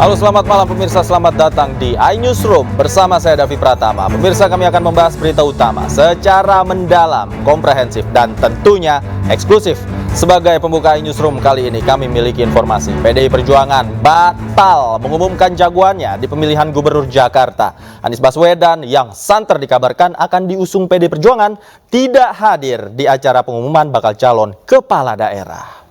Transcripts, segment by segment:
Halo, selamat malam pemirsa, selamat datang di iNewsroom bersama saya Davi Pratama. Pemirsa, kami akan membahas berita utama secara mendalam, komprehensif, dan tentunya eksklusif. Sebagai pembuka iNewsroom kali ini kami miliki informasi PDI Perjuangan batal mengumumkan jagoannya di pemilihan Gubernur Jakarta. Anies Baswedan yang santer dikabarkan akan diusung PDI Perjuangan tidak hadir di acara pengumuman bakal calon kepala daerah.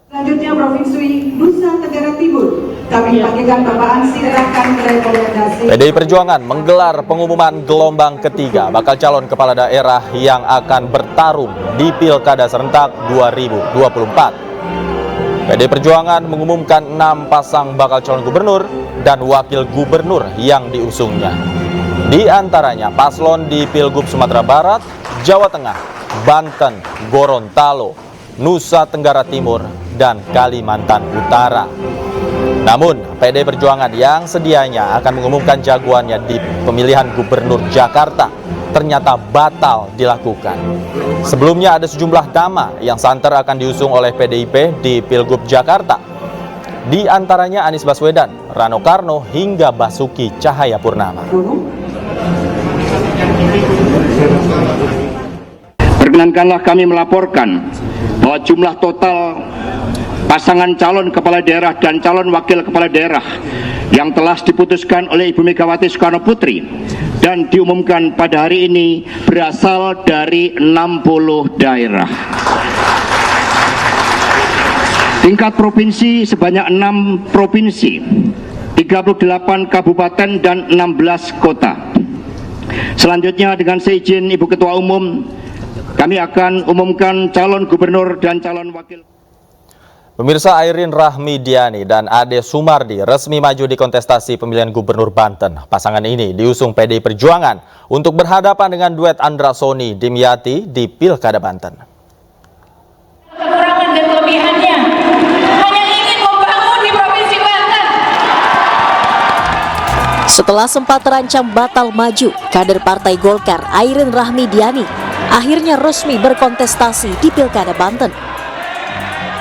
Selanjutnya Provinsi Nusa Tenggara Timur, kami panggilkan Bapak Ansy akan merekomendasi. PDI Perjuangan menggelar pengumuman gelombang ketiga bakal calon kepala daerah yang akan bertarung di Pilkada serentak 2024. PDI Perjuangan mengumumkan 6 pasang bakal calon gubernur dan wakil gubernur yang diusungnya. Di antaranya paslon di Pilgub Sumatera Barat, Jawa Tengah, Banten, Gorontalo, Nusa Tenggara Timur, dan Kalimantan Utara. Namun, PDI Perjuangan yang sedianya akan mengumumkan jagoannya di pemilihan Gubernur Jakarta ternyata batal dilakukan. Sebelumnya ada sejumlah nama yang santer akan diusung oleh PDIP di Pilgub Jakarta. Di antaranya Anies Baswedan, Rano Karno, hingga Basuki Cahayapurnama. Perkenankanlah kami melaporkan bahwa jumlah total pasangan calon kepala daerah dan calon wakil kepala daerah yang telah diputuskan oleh Ibu Megawati Soekarno Putri dan diumumkan pada hari ini berasal dari 60 daerah. Tingkat provinsi sebanyak 6 provinsi, 38 kabupaten dan 16 kota. Selanjutnya dengan seizin Ibu Ketua Umum, kami akan umumkan calon gubernur dan calon wakil. Pemirsa, Airin Rahmidiani dan Ade Sumardi resmi maju di kontestasi pemilihan Gubernur Banten. Pasangan ini diusung PDI Perjuangan untuk berhadapan dengan duet Andra Soni Dimyati di Pilkada Banten. Kekurangan dan kelebihannya hanya ingin membangun di Provinsi Banten. Setelah sempat terancam batal maju, kader Partai Golkar Airin Rahmidiani akhirnya resmi berkontestasi di Pilkada Banten.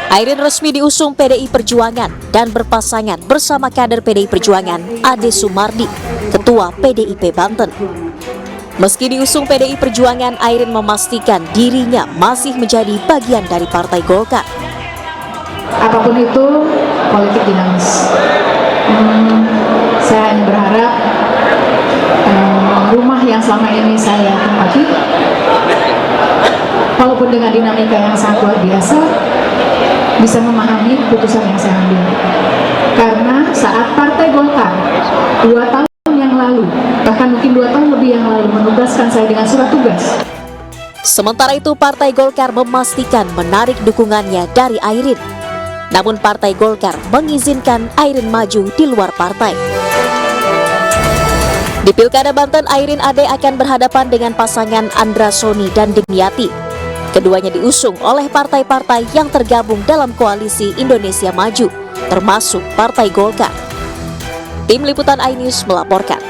Airin resmi diusung PDI Perjuangan dan berpasangan bersama kader PDI Perjuangan Ade Sumardi, Ketua PDIP Banten. Meski diusung PDI Perjuangan, Airin memastikan dirinya masih menjadi bagian dari Partai Golkar. Apapun itu, politik dinamis. Saya hanya berharap rumah yang selama ini saya tempati, walaupun dengan dinamika yang sangat luar biasa, bisa memahami keputusan yang saya ambil. Karena saat Partai Golkar 2 tahun yang lalu, bahkan mungkin 2 tahun lebih yang lalu, menugaskan saya dengan surat tugas. Sementara itu, Partai Golkar memastikan menarik dukungannya dari Airin. Namun Partai Golkar mengizinkan Airin maju di luar partai. Di Pilkada Banten, Airin Ade akan berhadapan dengan pasangan Andra Soni dan Dimyati. Keduanya diusung oleh partai-partai yang tergabung dalam koalisi Indonesia Maju, termasuk Partai Golkar. Tim Liputan iNews melaporkan.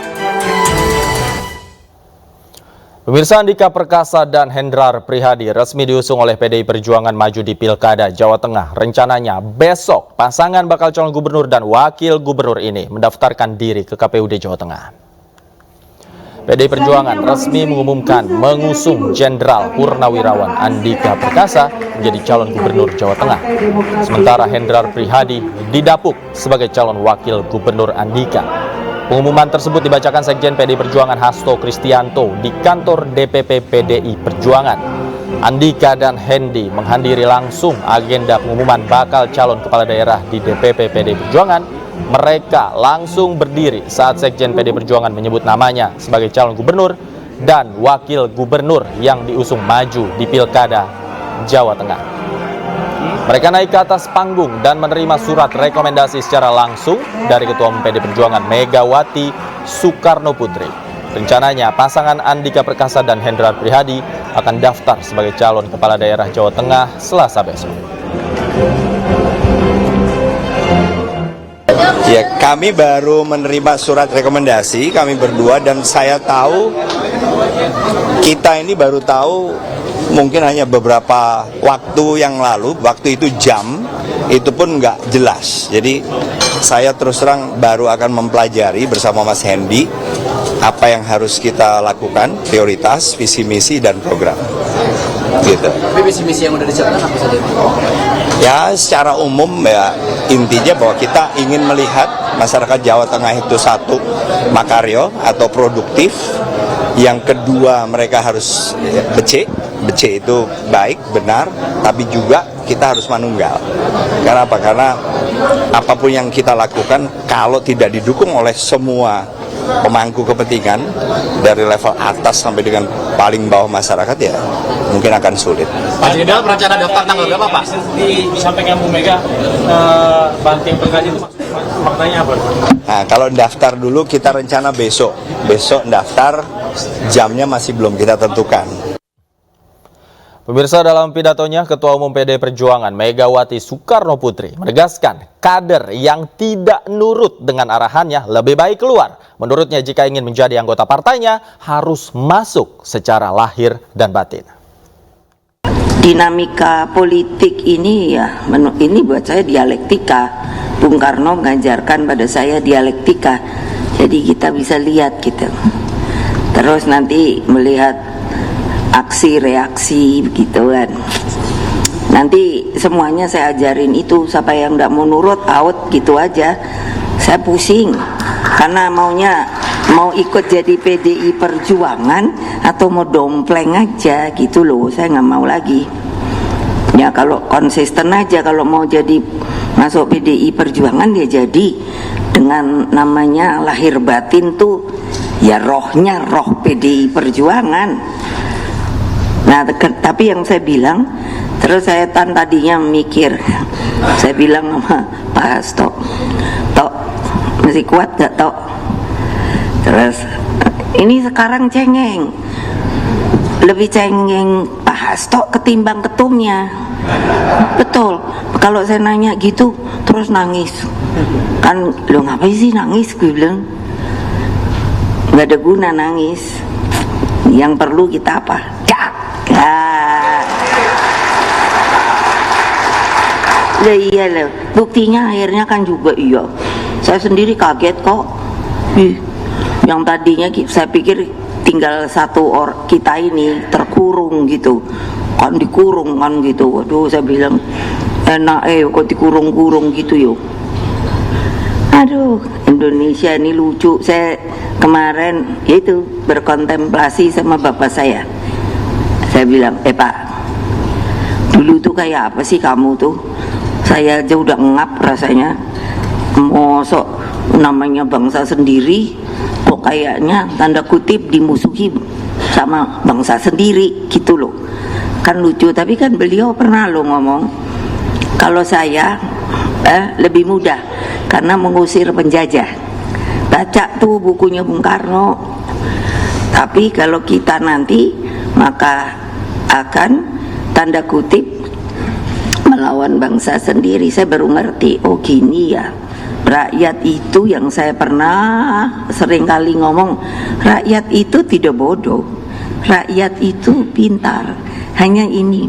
Pemirsa, Andika Perkasa dan Hendrar Prihadi resmi diusung oleh PDI Perjuangan maju di Pilkada Jawa Tengah. Rencananya besok pasangan bakal calon gubernur dan wakil gubernur ini mendaftarkan diri ke KPUD Jawa Tengah. PDI Perjuangan resmi mengumumkan mengusung Jenderal Purnawirawan Andika Perkasa menjadi calon gubernur Jawa Tengah. Sementara Hendrar Prihadi didapuk sebagai calon wakil gubernur Andika. Pengumuman tersebut dibacakan Sekjen PDI Perjuangan Hasto Kristianto di kantor DPP PDI Perjuangan. Andika dan Hendi menghadiri langsung agenda pengumuman bakal calon kepala daerah di DPP PDI Perjuangan. Mereka langsung berdiri saat Sekjen PDI Perjuangan menyebut namanya sebagai calon gubernur dan wakil gubernur yang diusung maju di Pilkada Jawa Tengah. Mereka naik ke atas panggung dan menerima surat rekomendasi secara langsung dari Ketua Umum PDI Perjuangan Megawati Soekarno Putri. Rencananya pasangan Andika Perkasa dan Hendrar Prihadi akan daftar sebagai calon kepala daerah Jawa Tengah Selasa besok. Ya, kami baru menerima surat rekomendasi, kami berdua, dan saya tahu kita ini baru tahu mungkin hanya beberapa waktu yang lalu, waktu itu jam, itu pun nggak jelas. Jadi saya terus terang baru akan mempelajari bersama Mas Hendy apa yang harus kita lakukan, prioritas, visi misi dan program. Gitu. Tapi visi misi yang udah disiapkan apa saja? Ya, secara umum ya intinya bahwa kita ingin melihat masyarakat Jawa Tengah itu satu, makaryo atau produktif. Yang kedua, mereka harus becik itu baik, benar, tapi juga kita harus manunggal. Karena apa? Karena apapun yang kita lakukan kalau tidak didukung oleh semua pemangku kepentingan dari level atas sampai dengan paling bawah masyarakat, ya mungkin akan sulit. Pak Jenderal berencana daftar tanggal berapa, Pak? Disampaikan Bu Mega banting pengkaji itu maknanya apa? Nah, kalau daftar dulu kita rencana besok daftar, jamnya masih belum kita tentukan. Pemirsa, dalam pidatonya, Ketua Umum PD Perjuangan Megawati Soekarno Putri menegaskan kader yang tidak nurut dengan arahannya lebih baik keluar. Menurutnya, jika ingin menjadi anggota partainya harus masuk secara lahir dan batin. Dinamika politik ini ini buat saya dialektika. Bung Karno mengajarkan pada saya dialektika. Jadi kita bisa lihat gitu. Terus nanti melihat aksi reaksi begitu kan. Nanti semuanya saya ajarin itu, siapa yang tidak mau nurut out gitu aja. Saya pusing karena mau ikut jadi PDI Perjuangan atau mau dompleng aja gitu loh. Saya nggak mau lagi. Ya kalau konsisten aja, kalau mau jadi masuk PDI Perjuangan ya jadi dengan namanya lahir batin tuh ya rohnya roh PDI Perjuangan. Nah, tapi yang saya bilang, terus saya tadinya mikir, saya bilang sama Pak Hasto, Tok, masih kuat gak Tok? Terus, ini sekarang cengeng, lebih cengeng Pak Hasto ketimbang ketumnya. Betul, kalau saya nanya gitu, terus nangis. Kan, lo ngapain sih nangis? Gue bilang, gak ada guna nangis. Yang perlu kita apa? Iya loh, buktinya akhirnya kan juga iya. Saya sendiri kaget kok. Yang tadinya saya pikir tinggal kita ini terkurung gitu, kan dikurung kan gitu. Waduh, saya bilang enak kok dikurung-kurung gitu yuk. Aduh, Indonesia ini lucu. Saya kemarin itu berkontemplasi sama bapak saya. Saya bilang, Pak, dulu tuh kayak apa sih kamu tuh? Saya aja udah ngap rasanya. Mosok namanya bangsa sendiri, kok kayaknya tanda kutip dimusuhi sama bangsa sendiri gitu loh. Kan lucu, tapi kan beliau pernah loh ngomong, kalau saya lebih mudah karena mengusir penjajah. Baca tuh bukunya Bung Karno. Tapi kalau kita nanti maka akan tanda kutip melawan bangsa sendiri. Saya baru ngerti, oh gini ya. Rakyat itu yang saya pernah sering kali ngomong, rakyat itu tidak bodoh, rakyat itu pintar. Hanya ini,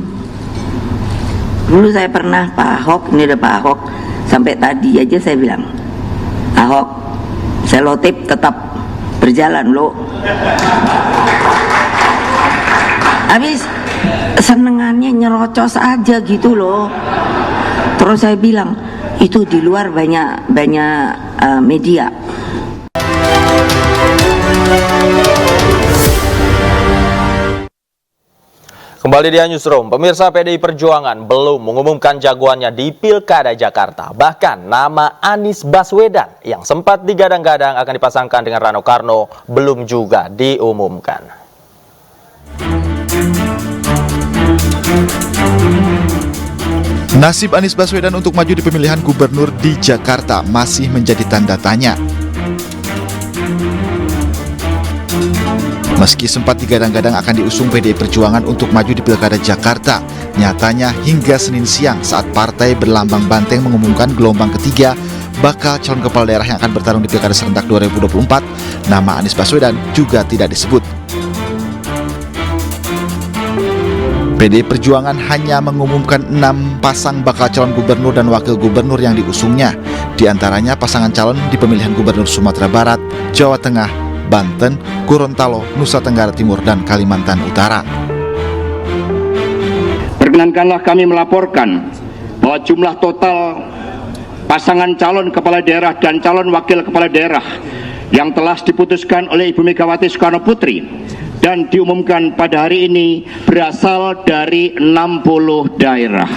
dulu saya pernah Pak Ahok, ini ada Pak Ahok, sampai tadi aja saya bilang, Ahok, selotip tetap berjalan lo. Habis senengannya nyerocos aja gitu loh. Terus saya bilang, itu di luar banyak media. Kembali di Newsroom, pemirsa, PDI Perjuangan belum mengumumkan jagoannya di Pilkada Jakarta. Bahkan nama Anies Baswedan yang sempat digadang-gadang akan dipasangkan dengan Rano Karno belum juga diumumkan. Nasib Anies Baswedan untuk maju di pemilihan gubernur di Jakarta masih menjadi tanda tanya. Meski sempat digadang-gadang akan diusung PDI Perjuangan untuk maju di Pilkada Jakarta, nyatanya hingga Senin siang saat partai berlambang banteng mengumumkan gelombang ketiga bakal calon kepala daerah yang akan bertarung di Pilkada serentak 2024, nama Anies Baswedan juga tidak disebut. PDI Perjuangan hanya mengumumkan 6 pasang bakal calon gubernur dan wakil gubernur yang diusungnya. Di antaranya pasangan calon di pemilihan gubernur Sumatera Barat, Jawa Tengah, Banten, Gorontalo, Nusa Tenggara Timur, dan Kalimantan Utara. Perkenankanlah kami melaporkan bahwa jumlah total pasangan calon kepala daerah dan calon wakil kepala daerah yang telah diputuskan oleh Ibu Megawati Soekarno Putri dan diumumkan pada hari ini berasal dari 60 daerah.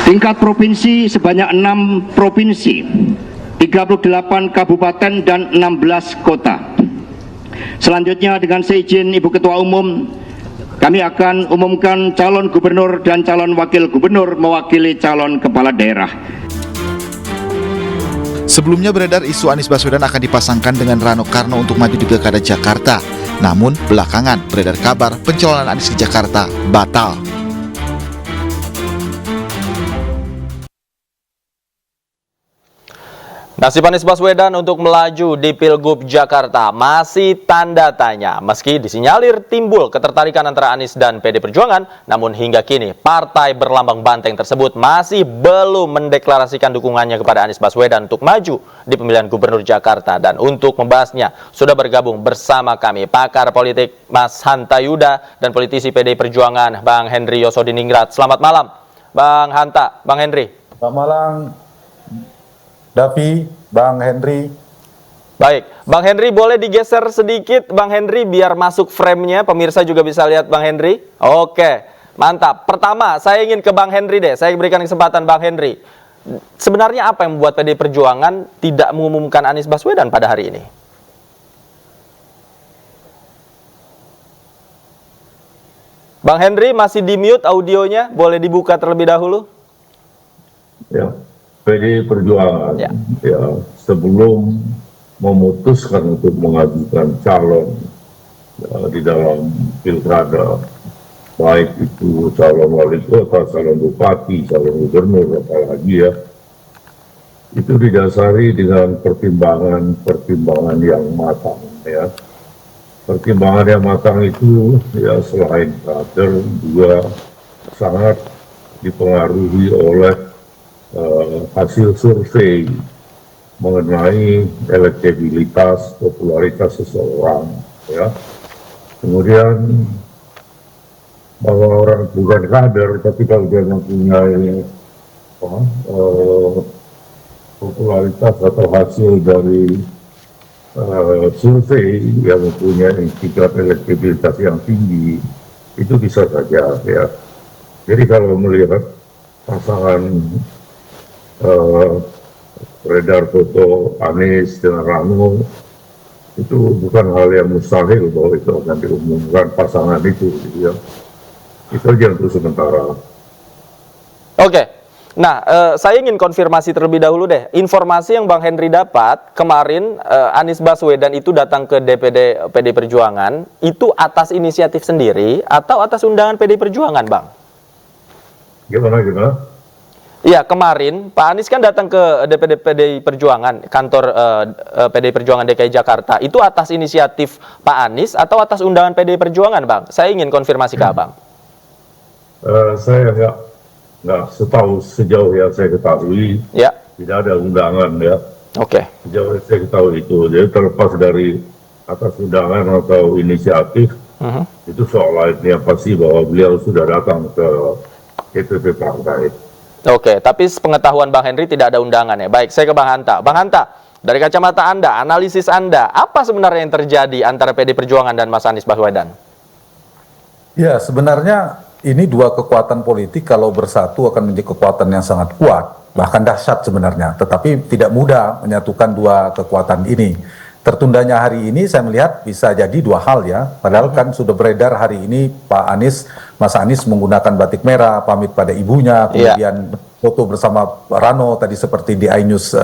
Tingkat provinsi sebanyak 6 provinsi, 38 kabupaten dan 16 kota. Selanjutnya dengan seizin Ibu Ketua Umum, kami akan umumkan calon gubernur dan calon wakil gubernur mewakili calon kepala daerah. Sebelumnya beredar isu Anies Baswedan akan dipasangkan dengan Rano Karno untuk maju di Pilkada Jakarta. Namun belakangan beredar kabar pencalonan Anies di Jakarta batal. Nasib Anies Baswedan untuk melaju di Pilgub Jakarta masih tanda tanya. Meski disinyalir timbul ketertarikan antara Anies dan PD Perjuangan, namun hingga kini partai berlambang banteng tersebut masih belum mendeklarasikan dukungannya kepada Anies Baswedan untuk maju di pemilihan Gubernur Jakarta. Dan untuk membahasnya sudah bergabung bersama kami pakar politik Mas Hanta Yuda dan politisi PD Perjuangan Bang Henry Yosodiningrat. Selamat malam Bang Hanta, Bang Henry. Selamat malam Davi, Bang Henry. Baik, Bang Henry boleh digeser sedikit Bang Henry biar masuk frame-nya, pemirsa juga bisa lihat Bang Henry. Oke, mantap. Pertama, saya ingin ke Bang Henry deh, saya berikan kesempatan Bang Henry. Sebenarnya apa yang membuat PD Perjuangan tidak mengumumkan Anies Baswedan pada hari ini? Bang Henry masih di mute audionya, boleh dibuka terlebih dahulu? Ya. PD Perjuangan ya, sebelum memutuskan untuk mengajukan calon di dalam pilkada, baik itu calon wali kota, calon bupati, calon gubernur, apalagi ya, itu didasari dengan pertimbangan yang matang ya. Pertimbangan yang matang itu ya selain kader juga sangat dipengaruhi oleh hasil survei mengenai elektabilitas, popularitas seseorang, ya. Kemudian bahwa orang bukan kader, tapi kalau dia mempunyai popularitas atau hasil dari survei yang mempunyai tingkat elektabilitas yang tinggi, itu bisa saja, ya. Jadi kalau melihat pasangan beredar foto Anies dengan Rano, itu bukan hal yang mustahil bahwa itu akan diumumkan pasangan itu, ya. Itu aja untuk sementara. Oke, nah saya ingin konfirmasi terlebih dahulu deh. Informasi yang Bang Henry dapat kemarin Anies Baswedan itu datang ke DPD PD Perjuangan itu atas inisiatif sendiri atau atas undangan PD Perjuangan, Bang? Gimana? Iya, kemarin Pak Anies kan datang ke DPD PDI Perjuangan, kantor PDI Perjuangan DKI Jakarta. Itu atas inisiatif Pak Anies atau atas undangan PDI Perjuangan, Bang? Saya ingin konfirmasi ke Abang. Saya nggak setahu sejauh yang saya ketahui, ya. Tidak ada undangan, ya. Oke. Sejauh yang saya ketahui itu, jadi terlepas dari atas undangan atau inisiatif, itu soal lainnya pasti bahwa beliau sudah datang ke DPP partai. Oke, tapi pengetahuan Bang Henry tidak ada undangan ya. Baik, saya ke Bang Hanta. Bang Hanta, dari kacamata Anda, analisis Anda, apa sebenarnya yang terjadi antara PD Perjuangan dan Mas Anies Baswedan? Ya, sebenarnya ini dua kekuatan politik kalau bersatu akan menjadi kekuatan yang sangat kuat, bahkan dahsyat sebenarnya. Tetapi tidak mudah menyatukan dua kekuatan ini. Tertundanya hari ini saya melihat bisa jadi dua hal ya. Padahal kan sudah beredar hari ini Mas Anies menggunakan batik merah, pamit pada ibunya, kemudian foto bersama Rano tadi seperti di iNews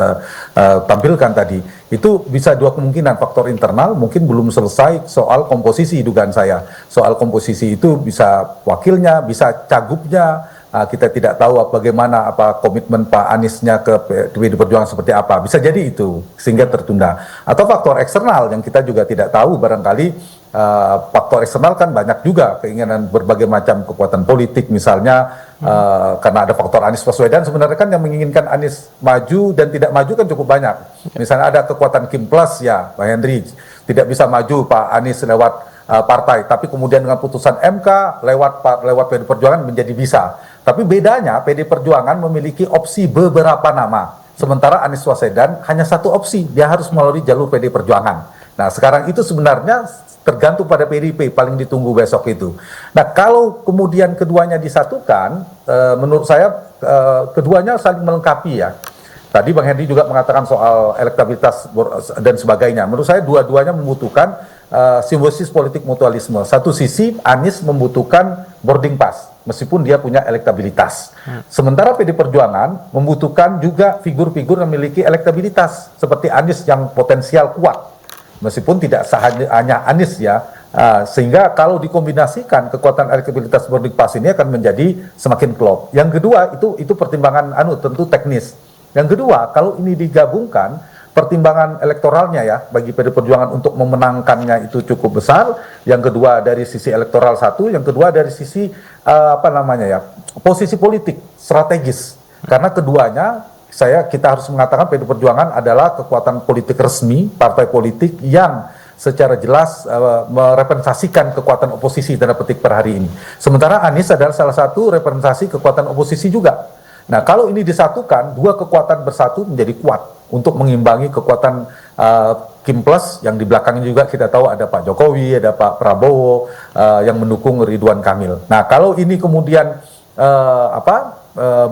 tampilkan tadi, itu bisa dua kemungkinan, faktor internal mungkin belum selesai soal komposisi, dugaan saya soal komposisi itu bisa wakilnya, bisa cagupnya. Kita tidak tahu bagaimana komitmen Pak Aniesnya ke PDI Perjuangan seperti apa, bisa jadi itu sehingga tertunda. Atau faktor eksternal yang kita juga tidak tahu, barangkali faktor eksternal kan banyak juga, keinginan berbagai macam kekuatan politik misalnya, karena ada faktor Anies Baswedan sebenarnya kan yang menginginkan Anies maju dan tidak maju kan cukup banyak. Misalnya ada kekuatan Kim Plus ya, Bang Henry, tidak bisa maju Pak Anies lewat partai, tapi kemudian dengan putusan MK lewat PDI Perjuangan menjadi bisa. Tapi bedanya PDI Perjuangan memiliki opsi beberapa nama, sementara Anies Baswedan hanya satu opsi, dia harus melalui jalur PDI Perjuangan. Nah sekarang itu sebenarnya tergantung pada PDIP, paling ditunggu besok itu. Nah kalau kemudian keduanya disatukan, menurut saya keduanya saling melengkapi ya. Tadi Bang Hendy juga mengatakan soal elektabilitas dan sebagainya. Menurut saya dua-duanya membutuhkan simbiosis politik mutualisme. Satu sisi Anies membutuhkan boarding pass, meskipun dia punya elektabilitas. Sementara PDI Perjuangan membutuhkan juga figur-figur yang memiliki elektabilitas, seperti Anies yang potensial kuat, meskipun tidak hanya Anies ya. Sehingga kalau dikombinasikan kekuatan elektabilitas boarding pass ini akan menjadi semakin klop. Yang kedua itu pertimbangan tentu teknis. Yang kedua, kalau ini digabungkan, pertimbangan elektoralnya ya bagi PDI Perjuangan untuk memenangkannya itu cukup besar. Yang kedua dari sisi elektoral satu, yang kedua dari sisi posisi politik strategis. Karena keduanya kita harus mengatakan PDI Perjuangan adalah kekuatan politik resmi, partai politik yang secara jelas merepresentasikan kekuatan oposisi tanda petik per hari ini. Sementara Anies adalah salah satu representasi kekuatan oposisi juga. Nah kalau ini disatukan, dua kekuatan bersatu menjadi kuat untuk mengimbangi kekuatan Kim Plus yang di belakangnya juga kita tahu ada Pak Jokowi, ada Pak Prabowo yang mendukung Ridwan Kamil. Nah kalau ini kemudian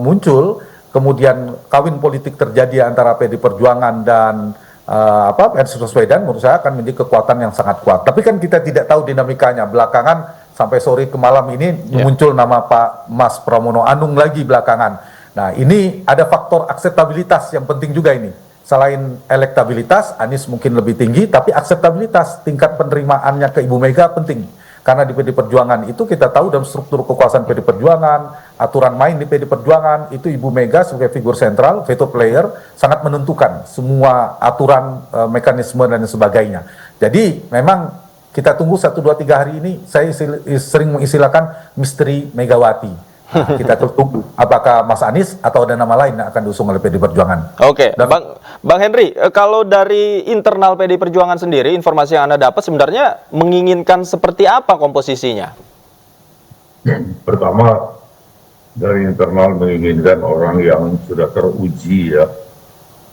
muncul, kemudian kawin politik terjadi antara PDI Perjuangan dan Anies Baswedan, menurut saya akan menjadi kekuatan yang sangat kuat. Tapi kan kita tidak tahu dinamikanya. Belakangan sampai sore ke malam ini muncul nama Pak Mas Pramono Anung lagi belakangan. Nah ini ada faktor akseptabilitas yang penting juga ini. Selain elektabilitas, Anies mungkin lebih tinggi, tapi akseptabilitas, tingkat penerimaannya ke Ibu Mega penting. Karena di PDI Perjuangan itu kita tahu dalam struktur kekuasaan PDI Perjuangan, aturan main di PDI Perjuangan, itu Ibu Mega sebagai figur sentral, veto player, sangat menentukan semua aturan, mekanisme dan sebagainya. Jadi memang kita tunggu 1, 2, 3 hari ini, saya sering mengistilahkan misteri Megawati. Nah, kita tunggu apakah Mas Anies atau ada nama lain yang akan diusung oleh PDI Perjuangan. Oke, Bang Henry, kalau dari internal PDI Perjuangan sendiri, informasi yang Anda dapat sebenarnya menginginkan seperti apa komposisinya? Pertama, dari internal menginginkan orang yang sudah teruji ya,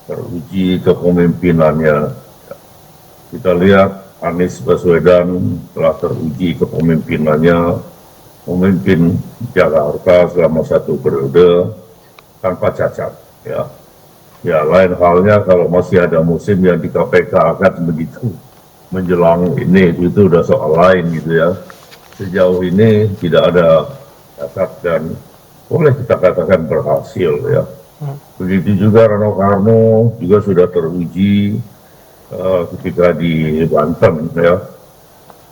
teruji kepemimpinannya. Kita lihat Anies Baswedan telah teruji kepemimpinannya, memimpin Jakarta selama 1 periode tanpa cacat ya. Ya lain halnya kalau masih ada musim yang di KPK akan begitu menjelang ini, itu udah soal lain gitu ya. Sejauh ini tidak ada cacat dan boleh kita katakan berhasil ya. Begitu juga Rano Karno juga sudah teruji ketika di Banten ya.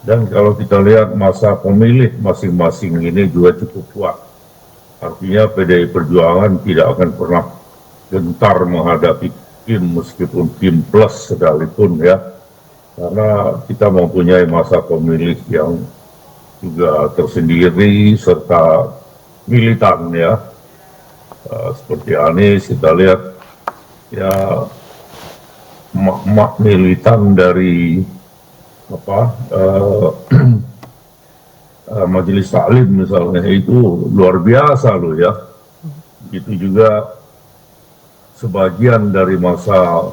Dan kalau kita lihat masa pemilih masing-masing ini juga cukup kuat. Artinya PDI Perjuangan tidak akan pernah gentar menghadapi Kim, meskipun Kim Plus sekalipun ya. Karena kita mempunyai masa pemilih yang juga tersendiri serta militan ya. Seperti Anies kita lihat ya mak militan dari Majelis Taklim misalnya, itu luar biasa loh ya. Begitu juga sebagian dari masa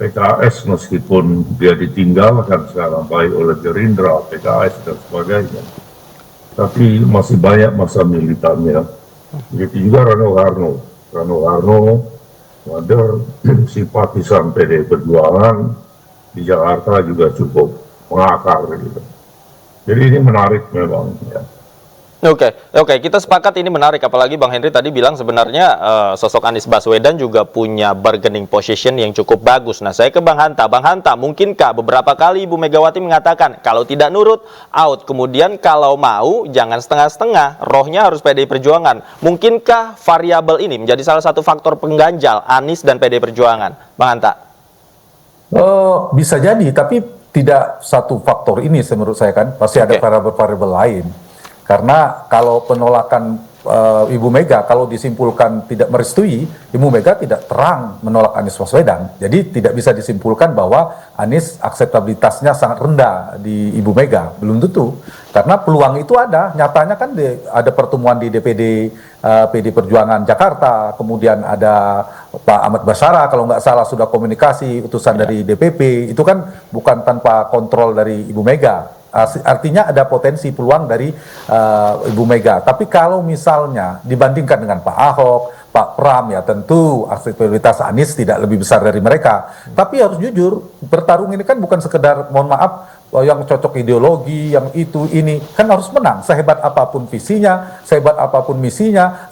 PKS, meskipun dia ditinggalkan sekarang baik oleh Gerindra, PKS dan sebagainya, tapi masih banyak masa militannya. Begitu juga Rano Karno kader simpatisan PDI Perjuangan di Jakarta juga cukup mengakar gitu. Jadi ini menarik memang ya. Oke, kita sepakat ini menarik, apalagi Bang Henry tadi bilang sebenarnya sosok Anies Baswedan juga punya bargaining position yang cukup bagus. Nah, saya ke Bang Hanta. Bang Hanta, mungkinkah beberapa kali Ibu Megawati mengatakan kalau tidak nurut, out. Kemudian kalau mau, jangan setengah-setengah, rohnya harus PDI Perjuangan. Mungkinkah variabel ini menjadi salah satu faktor pengganjal Anies dan PDI Perjuangan? Bang Hanta. Bisa jadi, tapi tidak satu faktor ini menurut saya kan. Pasti ada variabel-variabel lain. Karena kalau penolakan Ibu Mega, kalau disimpulkan tidak merestui, Ibu Mega tidak terang menolak Anies Baswedan. Jadi tidak bisa disimpulkan bahwa Anies akseptabilitasnya sangat rendah di Ibu Mega. Belum tentu. Karena peluang itu ada. Nyatanya kan ada pertemuan di DPD PD Perjuangan Jakarta, kemudian ada Pak Ahmad Basara, kalau nggak salah sudah komunikasi, utusan dari DPP. Itu kan bukan tanpa kontrol dari Ibu Mega. Artinya ada potensi peluang dari Ibu Mega. Tapi kalau misalnya dibandingkan dengan Pak Ahok, Pak Pram, ya tentu akseptabilitas Anies tidak lebih besar dari mereka. Tapi harus jujur, bertarung ini kan bukan sekedar, mohon maaf, yang cocok ideologi, yang itu, ini. Kan harus menang, sehebat apapun visinya, sehebat apapun misinya,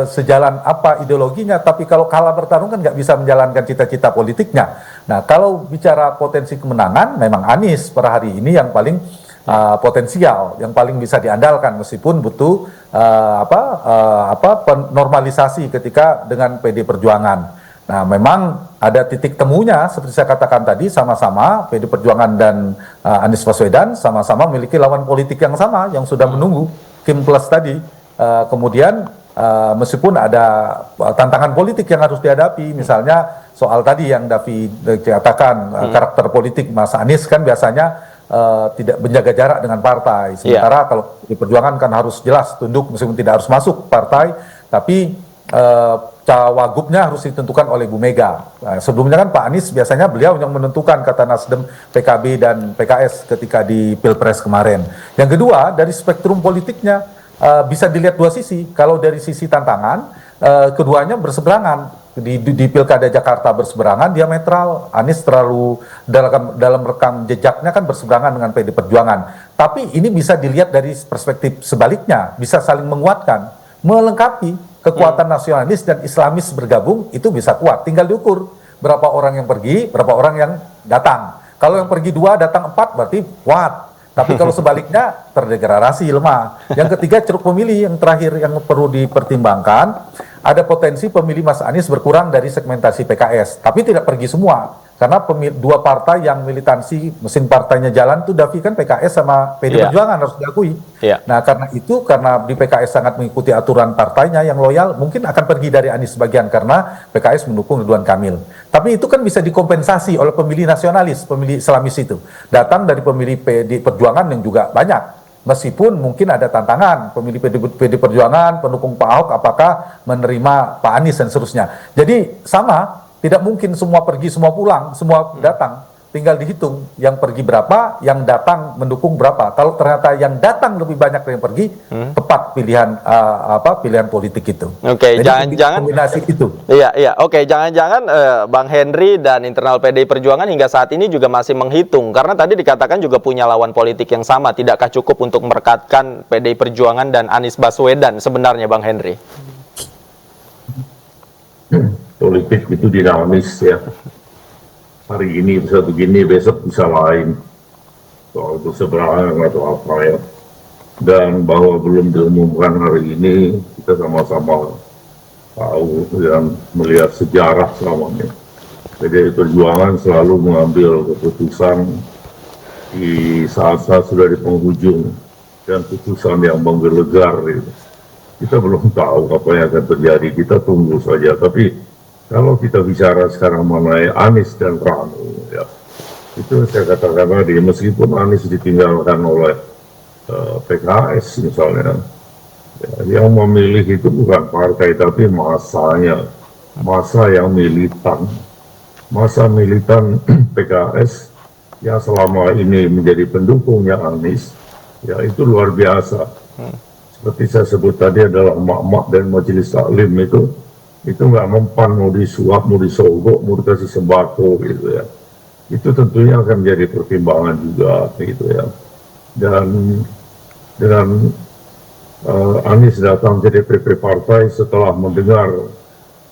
sejalan apa ideologinya. Tapi kalau kalah bertarung kan nggak bisa menjalankan cita-cita politiknya. Nah, kalau bicara potensi kemenangan, memang Anies per hari ini yang paling potensial, yang paling bisa diandalkan, meskipun butuh normalisasi ketika dengan PD Perjuangan. Nah, memang ada titik temunya, seperti saya katakan tadi, sama-sama PD Perjuangan dan Anies Baswedan sama-sama memiliki lawan politik yang sama, yang sudah menunggu Kim Plus tadi. Kemudian meskipun ada tantangan politik yang harus dihadapi, misalnya soal tadi yang Davi katakan, karakter politik Mas Anies kan biasanya tidak menjaga jarak dengan partai. Sementara kalau di Perjuangan kan harus jelas tunduk, meskipun tidak harus masuk partai, tapi cawagupnya harus ditentukan oleh Bu Mega. Nah, sebelumnya kan Pak Anies biasanya beliau yang menentukan, kata Nasdem, PKB dan PKS ketika di Pilpres kemarin. Yang kedua, dari spektrum politiknya bisa dilihat dua sisi. Kalau dari sisi tantangan, keduanya berseberangan. Di Pilkada Jakarta berseberangan diametral. Anies terlalu dalam rekam jejaknya kan berseberangan dengan PD Perjuangan. Tapi ini bisa dilihat dari perspektif sebaliknya, bisa saling menguatkan, melengkapi. Kekuatan nasionalis dan Islamis bergabung itu bisa kuat. Tinggal diukur berapa orang yang pergi, berapa orang yang datang. Kalau yang pergi 2, datang 4 berarti kuat. Tapi kalau sebaliknya terdegradasi, lemah. Yang ketiga, ceruk pemilih yang terakhir yang perlu dipertimbangkan, ada potensi pemilih Mas Anies berkurang dari segmentasi PKS, tapi tidak pergi semua. Karena dua partai yang militansi, mesin partainya jalan itu Davi kan PKS sama PD Perjuangan harus diakui. Nah, karena itu, karena di PKS sangat mengikuti aturan partainya yang loyal, mungkin akan pergi dari Anies sebagian karena PKS mendukung Ridwan Kamil. Tapi itu kan bisa dikompensasi oleh pemilih nasionalis, pemilih Islamis itu. Datang dari pemilih PD Perjuangan yang juga banyak. Meskipun mungkin ada tantangan, pemilih PD Perjuangan, pendukung Pak Ahok, apakah menerima Pak Anies dan seterusnya. Jadi sama. Tidak mungkin semua pergi, semua pulang, semua datang. Tinggal dihitung yang pergi berapa, yang datang mendukung berapa. Kalau ternyata yang datang lebih banyak dari yang pergi, tepat pilihan pilihan politik itu. Oke, jangan-jangan kombinasi itu. Iya. Oke, jangan-jangan Bang Henry dan internal PDI Perjuangan hingga saat ini juga masih menghitung, karena tadi dikatakan juga punya lawan politik yang sama. Tidakkah cukup untuk merekatkan PDI Perjuangan dan Anies Baswedan sebenarnya, Bang Henry? Politik itu dinamis ya. Hari ini bisa begini, besok bisa lain. Soal berseberangan atau apa ya. Dan bahwa belum diumumkan hari ini, kita sama-sama tahu dan melihat sejarah selamanya. PDI Perjuangan selalu mengambil keputusan di saat-saat sudah di penghujung dan keputusan yang menggelegar. Gitu. Kita belum tahu apa yang akan terjadi, kita tunggu saja. Tapi kalau kita bicara sekarang mengenai Anies dan Ranu, ya, itu saya katakan tadi, meskipun Anies ditinggalkan oleh PKS misalnya, ya, yang memilih itu bukan partai tapi masanya, masa yang militan, masa militan PKS yang selama ini menjadi pendukungnya Anies, ya itu luar biasa. Seperti saya sebut tadi adalah emak-emak dan majelis taklim itu nggak mempan, mau disuap, mau disogok, mau dikasih sembako gitu ya. Itu tentunya akan menjadi pertimbangan juga gitu ya. Dan dengan Anies datang ke DPP partai setelah mendengar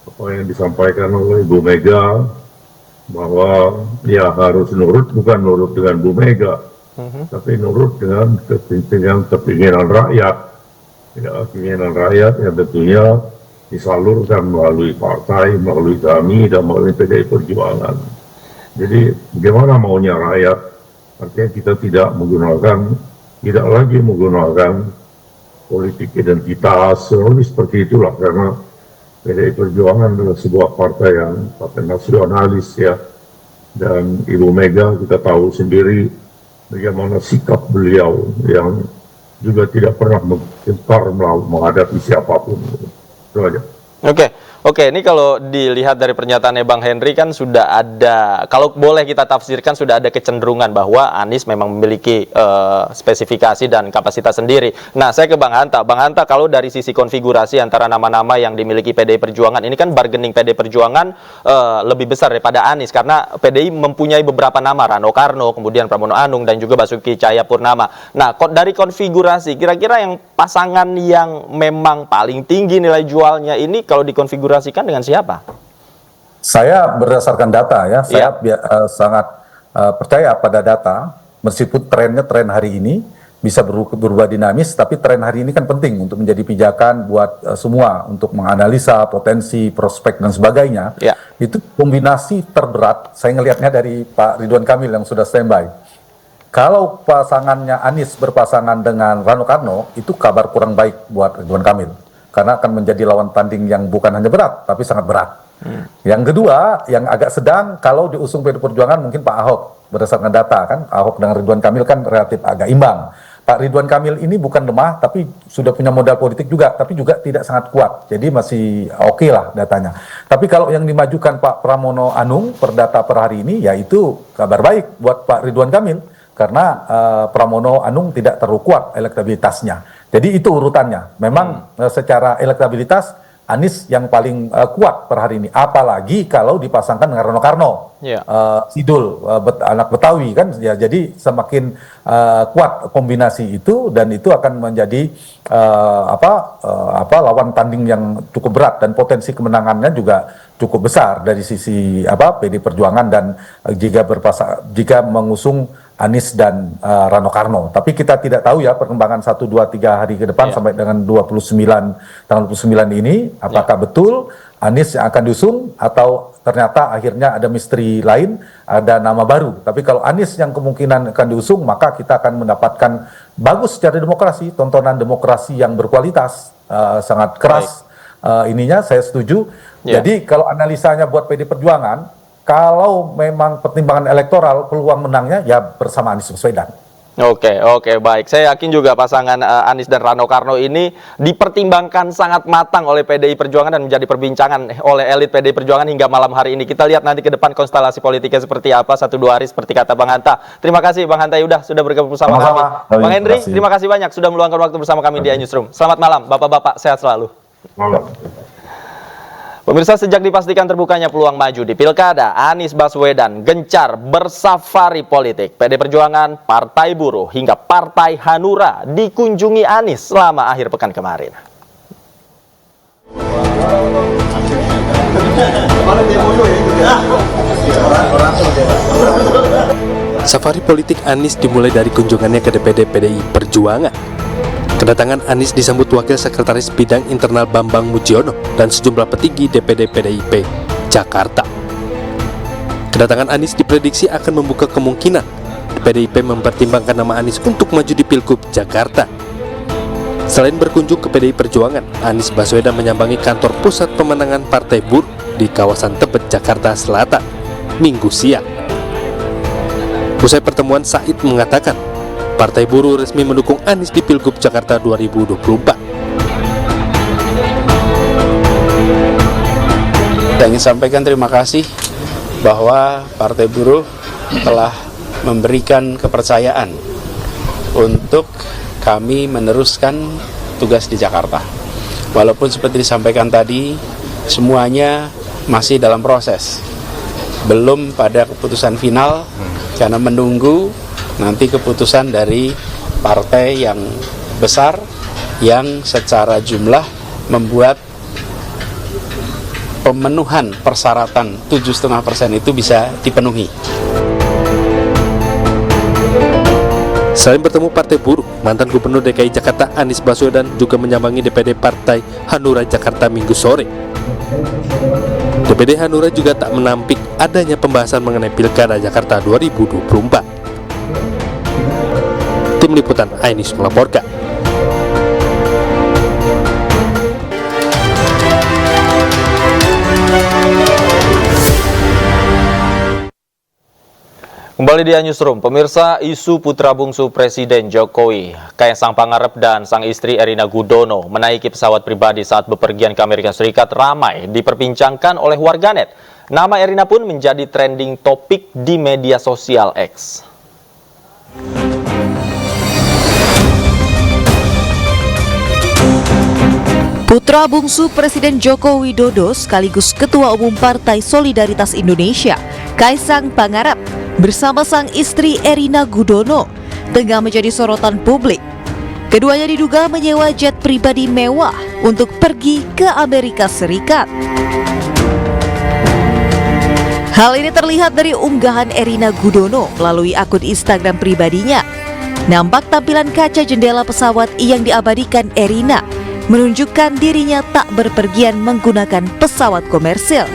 apa yang disampaikan oleh Bu Mega, bahwa dia harus nurut, bukan nurut dengan Bu Mega, tapi nurut dengan kepinginan rakyat. Ya, keinginan rakyat yang tentunya disalurkan melalui partai, melalui kami, dan melalui PDI Perjuangan. Jadi bagaimana maunya rakyat? Artinya kita tidak lagi menggunakan politik identitas, seperti itulah, karena PDI Perjuangan adalah sebuah partai nasionalis ya, dan Ibu Mega kita tahu sendiri bagaimana sikap beliau yang juga tidak pernah gentar menghadapi siapapun. Itu aja. Oke, ini kalau dilihat dari pernyataannya Bang Henry kan sudah ada, kalau boleh kita tafsirkan sudah ada kecenderungan bahwa Anies memang memiliki spesifikasi dan kapasitas sendiri. Nah, saya ke Bang Hanta. Bang Hanta, kalau dari sisi konfigurasi antara nama-nama yang dimiliki PDI Perjuangan, ini kan bargaining PDI Perjuangan lebih besar daripada Anies, karena PDI mempunyai beberapa nama, Rano Karno, kemudian Pramono Anung, dan juga Basuki Cahayapurnama. Nah, dari konfigurasi, kira-kira yang pasangan yang memang paling tinggi nilai jualnya ini kalau dikonfigurasikan dengan siapa? Saya berdasarkan data ya, saya sangat percaya pada data, meskipun tren hari ini bisa berubah dinamis, tapi tren hari ini kan penting untuk menjadi pijakan buat semua untuk menganalisa potensi, prospek dan sebagainya. Itu kombinasi terberat, saya ngelihatnya dari Pak Ridwan Kamil yang sudah standby. Kalau pasangannya Anies berpasangan dengan Rano Karno, itu kabar kurang baik buat Ridwan Kamil. Karena akan menjadi lawan tanding yang bukan hanya berat, tapi sangat berat. Yang kedua, yang agak sedang, kalau diusung PDI Perjuangan mungkin Pak Ahok, berdasarkan data kan, Ahok dengan Ridwan Kamil kan relatif agak imbang. Pak Ridwan Kamil ini bukan lemah, tapi sudah punya modal politik juga, tapi juga tidak sangat kuat. Jadi masih oke lah datanya. Tapi kalau yang dimajukan Pak Pramono Anung per data per hari ini, yaitu kabar baik buat Pak Ridwan Kamil, karena Pramono Anung tidak terlalu kuat elektabilitasnya. Jadi itu urutannya. Memang secara elektabilitas Anies yang paling kuat per hari ini. Apalagi kalau dipasangkan dengan Rano Karno, Sidul, anak Betawi kan. Ya, jadi semakin kuat kombinasi itu, dan itu akan menjadi lawan tanding yang cukup berat, dan potensi kemenangannya juga cukup besar dari sisi PDI Perjuangan, dan jika mengusung Anies dan Rano Karno. Tapi kita tidak tahu ya perkembangan 1, 2, 3 hari ke depan sampai dengan tanggal 29 ini, apakah betul Anies yang akan diusung atau ternyata akhirnya ada misteri lain, ada nama baru. Tapi kalau Anies yang kemungkinan akan diusung, maka kita akan mendapatkan bagus secara demokrasi, tontonan demokrasi yang berkualitas, sangat keras. Ininya saya setuju. Jadi kalau analisanya buat PDI Perjuangan, kalau memang pertimbangan elektoral, peluang menangnya ya bersama Anies Baswedan. Oke, baik. Saya yakin juga pasangan Anies dan Rano Karno ini dipertimbangkan sangat matang oleh PDI Perjuangan dan menjadi perbincangan oleh elit PDI Perjuangan hingga malam hari ini. Kita lihat nanti ke depan konstelasi politiknya seperti apa, 1-2 hari seperti kata Bang Hanta. Terima kasih Bang Hanta Yuda sudah bergabung bersama kami. Bang Henry, terima kasih banyak sudah meluangkan waktu bersama kami di iNewsroom. Selamat malam, Bapak-bapak, sehat selalu. Malam. Pemirsa, sejak dipastikan terbukanya peluang maju di Pilkada, Anies Baswedan gencar bersafari politik. PDI Perjuangan, Partai Buruh, hingga Partai Hanura dikunjungi Anies selama akhir pekan kemarin. Safari politik Anies dimulai dari kunjungannya ke DPD PDI Perjuangan. Kedatangan Anies disambut Wakil Sekretaris Bidang Internal Bambang Mujiono dan sejumlah petinggi DPD PDIP Jakarta. Kedatangan Anies diprediksi akan membuka kemungkinan PDIP mempertimbangkan nama Anies untuk maju di Pilgub Jakarta. Selain berkunjung ke PDI Perjuangan, Anies Baswedan menyambangi kantor pusat pemenangan Partai Buruh di kawasan Tebet, Jakarta Selatan, Minggu siang. Usai pertemuan, Said mengatakan Partai Buruh resmi mendukung Anies di Pilgub Jakarta 2024. Saya ingin sampaikan terima kasih bahwa Partai Buruh telah memberikan kepercayaan untuk kami meneruskan tugas di Jakarta. Walaupun seperti disampaikan tadi, semuanya masih dalam proses. Belum pada keputusan final, karena menunggu nanti keputusan dari partai yang besar yang secara jumlah membuat pemenuhan persyaratan 7,5% itu bisa dipenuhi. Selain bertemu Partai Buruh, mantan Gubernur DKI Jakarta Anies Baswedan juga menyambangi DPD Partai Hanura Jakarta Minggu sore. DPD Hanura juga tak menampik adanya pembahasan mengenai Pilkada Jakarta 2024. Tim Liputan Ainis melaporkan. Kembali di Newsroom, pemirsa, isu putra bungsu Presiden Jokowi, Kaisang Pangarep dan sang istri Erina Gudono menaiki pesawat pribadi saat bepergian ke Amerika Serikat ramai diperbincangkan oleh warganet. Nama Erina pun menjadi trending topik di media sosial X. Putra bungsu Presiden Joko Widodo sekaligus Ketua Umum Partai Solidaritas Indonesia, Kaisang Pangarep, bersama sang istri Erina Gudono tengah menjadi sorotan publik. Keduanya diduga menyewa jet pribadi mewah untuk pergi ke Amerika Serikat. Hal ini terlihat dari unggahan Erina Gudono melalui akun Instagram pribadinya. Nampak tampilan kaca jendela pesawat yang diabadikan Erina menunjukkan dirinya tak berpergian menggunakan pesawat komersil.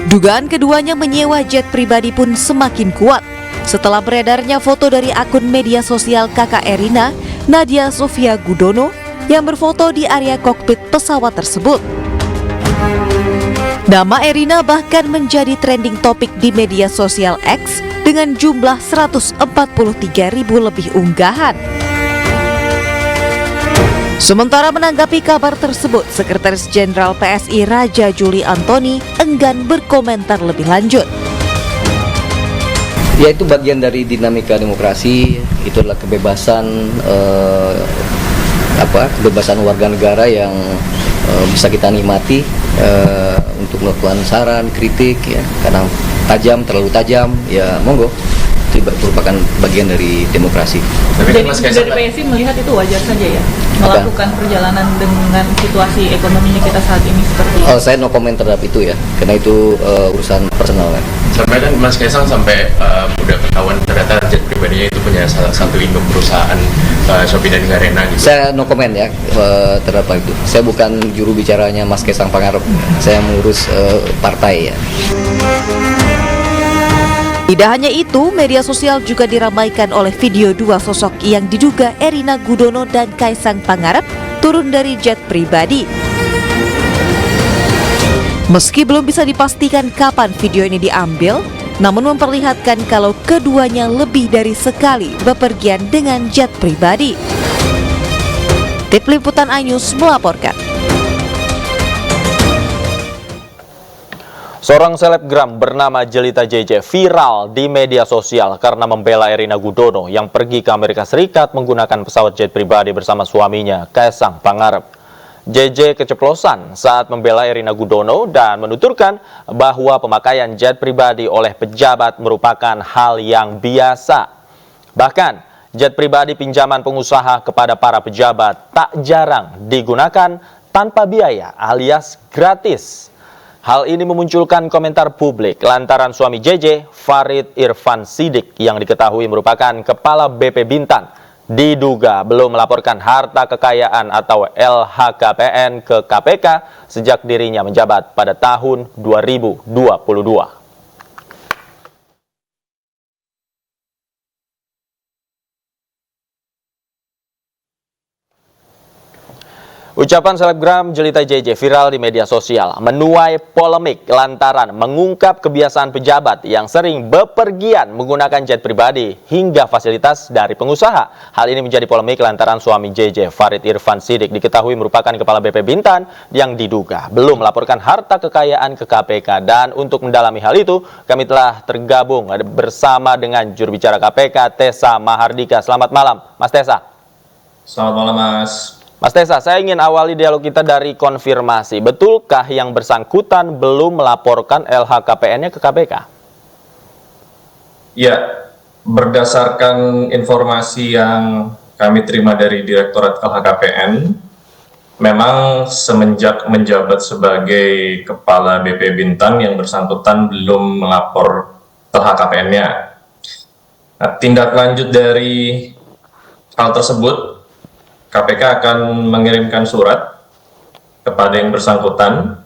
Dugaan keduanya menyewa jet pribadi pun semakin kuat setelah beredarnya foto dari akun media sosial kakak Erina, Nadia Sofia Gudono, yang berfoto di area kokpit pesawat tersebut. Nama Erina bahkan menjadi trending topik di media sosial X dengan jumlah 143.000 lebih unggahan. Sementara menanggapi kabar tersebut, Sekretaris Jenderal PSI Raja Juli Antoni enggan berkomentar lebih lanjut. Ya, itu bagian dari dinamika demokrasi. Itu adalah kebebasan kebebasan warga negara yang bisa kita nikmati untuk melakukan saran, kritik, ya, karena terlalu tajam, ya monggo. Itu merupakan bagian dari demokrasi. Jadi dari PSI melihat itu wajar saja ya, melakukan perjalanan dengan situasi ekonominya kita saat ini seperti ini. Saya no comment terhadap itu ya, karena itu urusan personal kan. Sampai dan Mas Kaisang sampai udah ketahuan ternyata jet pribadinya itu punya salah satu induk perusahaan Shopee dan Garena gitu. Saya no comment ya terhadap itu. Saya bukan juru bicaranya Mas Kaisang Pangarep. Saya mengurus partai ya. Tidak hanya itu, media sosial juga diramaikan oleh video dua sosok yang diduga Erina Gudono dan Kaisang Pangarep turun dari jet pribadi. Meski belum bisa dipastikan kapan video ini diambil, namun memperlihatkan kalau keduanya lebih dari sekali bepergian dengan jet pribadi. Tim Liputan iNews melaporkan. Seorang selebgram bernama Jelita JJ viral di media sosial karena membela Erina Gudono yang pergi ke Amerika Serikat menggunakan pesawat jet pribadi bersama suaminya, Kaisang Pangarep. JJ keceplosan saat membela Erina Gudono dan menuturkan bahwa pemakaian jet pribadi oleh pejabat merupakan hal yang biasa. Bahkan, jet pribadi pinjaman pengusaha kepada para pejabat tak jarang digunakan tanpa biaya alias gratis. Hal ini memunculkan komentar publik lantaran suami JJ, Farid Irfan Siddiq, yang diketahui merupakan Kepala BP Bintan, diduga belum melaporkan harta kekayaan atau LHKPN ke KPK sejak dirinya menjabat pada tahun 2022. Ucapan selebgram Jelita JJ viral di media sosial menuai polemik lantaran mengungkap kebiasaan pejabat yang sering bepergian menggunakan jet pribadi hingga fasilitas dari pengusaha. Hal ini menjadi polemik lantaran suami JJ, Farid Irfan Siddiq, diketahui merupakan Kepala BP Bintan yang diduga belum melaporkan harta kekayaan ke KPK. Dan untuk mendalami hal itu, kami telah tergabung bersama dengan juru bicara KPK, Tessa Mahardika. Selamat malam, Mas Tessa. Selamat malam, Mas. Mas Tessa, saya ingin awali dialog kita dari konfirmasi. Betulkah yang bersangkutan belum melaporkan LHKPN-nya ke KPK? Ya, berdasarkan informasi yang kami terima dari Direktorat LHKPN, memang semenjak menjabat sebagai Kepala BP Bintan yang bersangkutan belum melapor LHKPN-nya. Nah, tindak lanjut dari hal tersebut, KPK akan mengirimkan surat kepada yang bersangkutan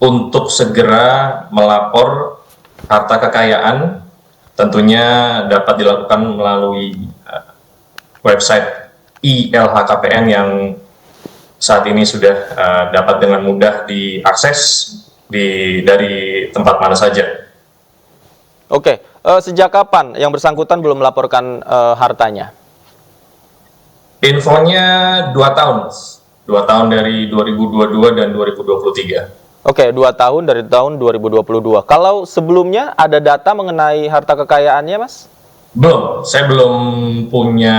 untuk segera melapor harta kekayaan, tentunya dapat dilakukan melalui website ILHKPN yang saat ini sudah dapat dengan mudah diakses dari tempat mana saja. Oke, sejak kapan yang bersangkutan belum melaporkan hartanya? Infonya 2 tahun. 2 tahun dari 2022 dan 2023. Oke, 2 tahun dari tahun 2022. Kalau sebelumnya ada data mengenai harta kekayaannya, Mas? Belum, saya belum punya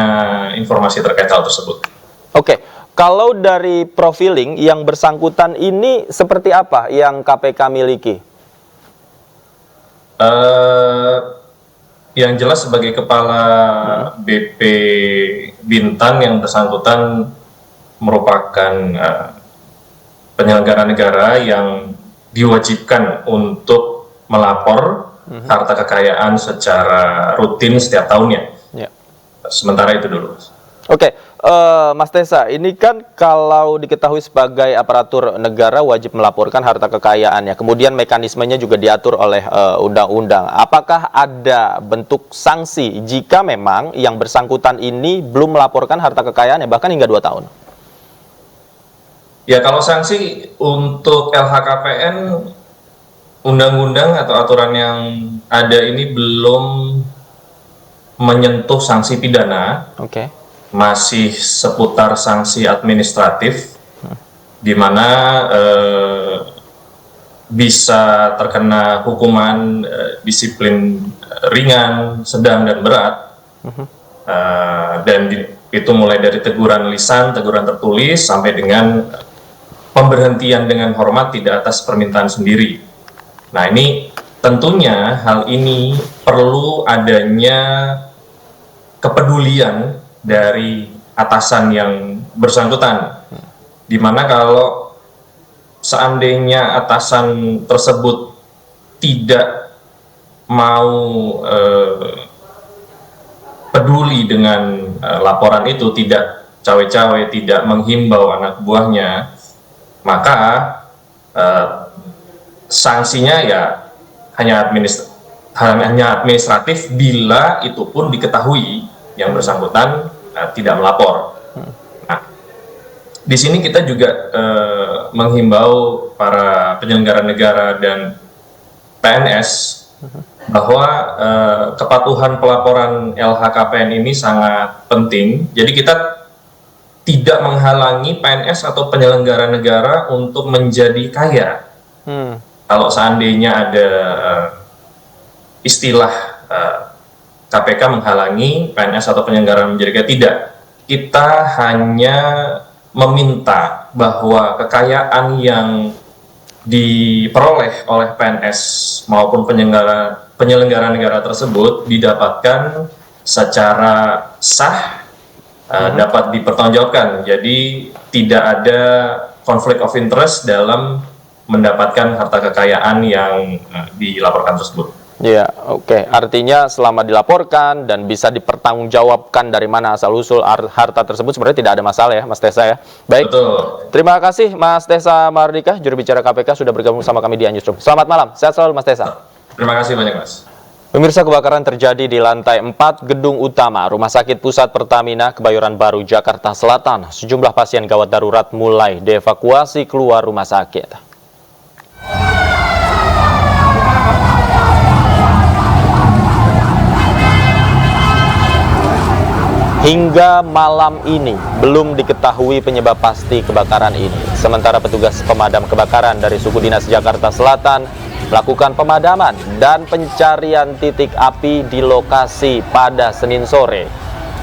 informasi terkait hal tersebut. Oke, kalau dari profiling yang bersangkutan ini seperti apa yang KPK miliki? Yang jelas sebagai Kepala BP Bintan yang bersangkutan merupakan penyelenggara negara yang diwajibkan untuk melapor harta kekayaan secara rutin setiap tahunnya. Ya. Sementara itu dulu. Oke, Mas Tessa, ini kan kalau diketahui sebagai aparatur negara wajib melaporkan harta kekayaannya. Kemudian mekanismenya juga diatur oleh undang-undang. Apakah ada bentuk sanksi jika memang yang bersangkutan ini belum melaporkan harta kekayaannya bahkan hingga 2 tahun? Ya, kalau sanksi untuk LHKPN, undang-undang atau aturan yang ada ini belum menyentuh sanksi pidana. Oke. Masih seputar sanksi administratif, di mana bisa terkena hukuman disiplin ringan, sedang, dan berat. Itu mulai dari teguran lisan, teguran tertulis, sampai dengan pemberhentian dengan hormat tidak atas permintaan sendiri. Nah, ini tentunya hal ini perlu adanya kepedulian dari atasan yang bersangkutan, di mana kalau seandainya atasan tersebut tidak mau peduli dengan laporan itu, tidak cawe-cawe, tidak menghimbau anak buahnya, maka sanksinya ya hanya administratif bila itu pun diketahui yang bersangkutan tidak melapor. Nah, di sini kita juga menghimbau para penyelenggara negara dan PNS bahwa kepatuhan pelaporan LHKPN ini sangat penting. Jadi kita tidak menghalangi PNS atau penyelenggara negara untuk menjadi kaya. Kalau seandainya ada istilah KPK menghalangi PNS atau penyelenggara menjadi kaya, tidak. Kita hanya meminta bahwa kekayaan yang diperoleh oleh PNS maupun penyelenggara negara tersebut didapatkan secara sah, dapat dipertanggungjawabkan. Jadi tidak ada konflik of interest dalam mendapatkan harta kekayaan yang dilaporkan tersebut. Ya, oke. Artinya selama dilaporkan dan bisa dipertanggungjawabkan dari mana asal-usul harta tersebut, sebenarnya tidak ada masalah ya, Mas Tessa ya. Baik. Betul. Terima kasih Mas Tessa Mahardika, juru bicara KPK, sudah bergabung sama kami di Newsroom. Selamat malam. Sehat selalu Mas Tessa. Terima kasih banyak, Mas. Pemirsa, kebakaran terjadi di lantai 4 gedung utama Rumah Sakit Pusat Pertamina Kebayoran Baru, Jakarta Selatan. Sejumlah pasien gawat darurat mulai dievakuasi keluar rumah sakit. Hingga malam ini belum diketahui penyebab pasti kebakaran ini. Sementara petugas pemadam kebakaran dari Suku Dinas Jakarta Selatan melakukan pemadaman dan pencarian titik api di lokasi pada Senin sore.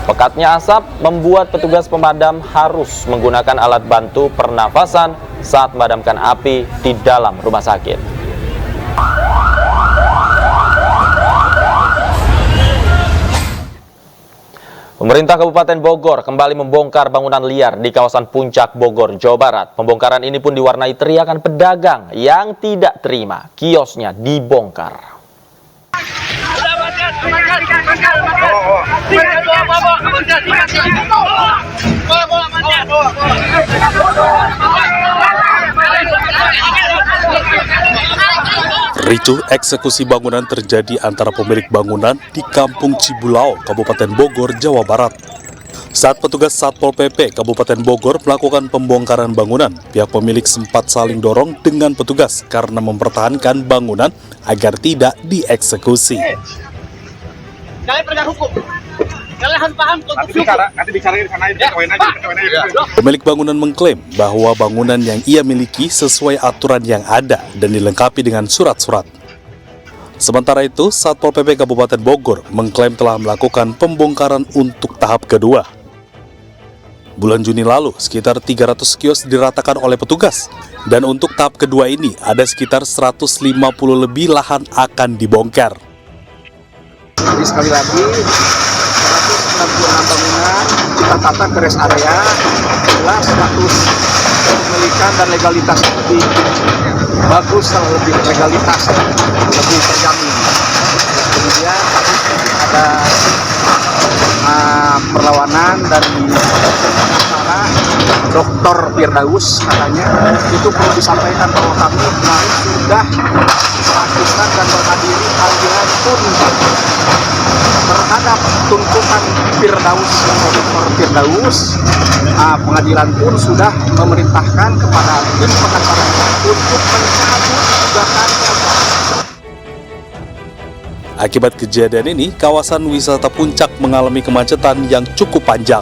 Pekatnya asap membuat petugas pemadam harus menggunakan alat bantu pernafasan saat memadamkan api di dalam rumah sakit. Pemerintah Kabupaten Bogor kembali membongkar bangunan liar di kawasan Puncak Bogor, Jawa Barat. Pembongkaran ini pun diwarnai teriakan pedagang yang tidak terima kiosnya dibongkar. Ricuh eksekusi bangunan terjadi antara pemilik bangunan di Kampung Cibulau, Kabupaten Bogor, Jawa Barat. Saat petugas Satpol PP Kabupaten Bogor melakukan pembongkaran bangunan, pihak pemilik sempat saling dorong dengan petugas karena mempertahankan bangunan agar tidak dieksekusi. Kalian penegak hukum. Kalian paham konstruksi hukum. Nanti bicara di sana aja. Pemilik bangunan mengklaim bahwa bangunan yang ia miliki sesuai aturan yang ada dan dilengkapi dengan surat-surat. Sementara itu, Satpol PP Kabupaten Bogor mengklaim telah melakukan pembongkaran untuk tahap kedua. Bulan Juni lalu, sekitar 300 kios diratakan oleh petugas. Dan untuk tahap kedua ini, ada sekitar 150 lebih lahan akan dibongkar. Jadi sekali lagi, 196 bangunan kita tata ke rest area, jelas status kepemilikan dan legalitas lebih bagus, lebih legalitas, lebih terjamin. Kemudian ada perlawanan dari acara Dr. Firdaus, katanya itu perlu disampaikan bahwa kami kemarin sudah melakukan dan menghadiri panggilan pun terhadap tuntutan Firdaus, Dr. Firdaus. Pengadilan pun sudah memerintahkan kepada tim pengacara untuk mencabut gugatannya. Akibat kejadian ini, kawasan wisata Puncak mengalami kemacetan yang cukup panjang.